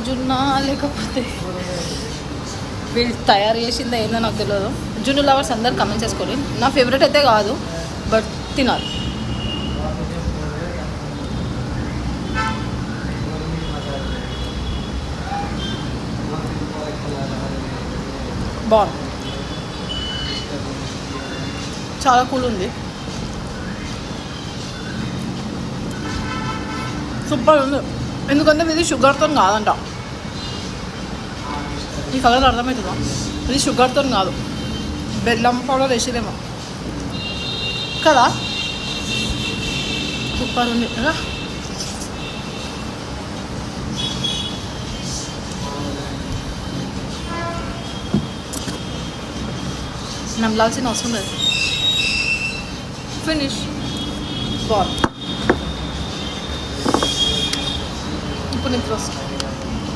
జున్న లేకపోతే వీళ్ళు తయారు చేసిందా ఏందో నాకు తెలియదు. జున్ను లవర్స్ అందరు కమెంట్ చేసుకోండి. నా ఫేవరెట్ అయితే కాదు, బట్ తినాలి. బాగుంది, చాలా కూల్ ఉంది, సూపర్ ఉంది. ఎందుకంటే ఇది షుగర్తో కాదంట. ఈ కలర్ అర్థమవుతుందా? ఇది షుగర్తో కాదు, బెల్లం పౌడర్ వేసేదేమో కదా. సూపర్ ఉంది కదా. నమ్మలాల్సిన అవసరం లేదు. ఫినిష్. బాగుంది. ఇప్పుడు నేను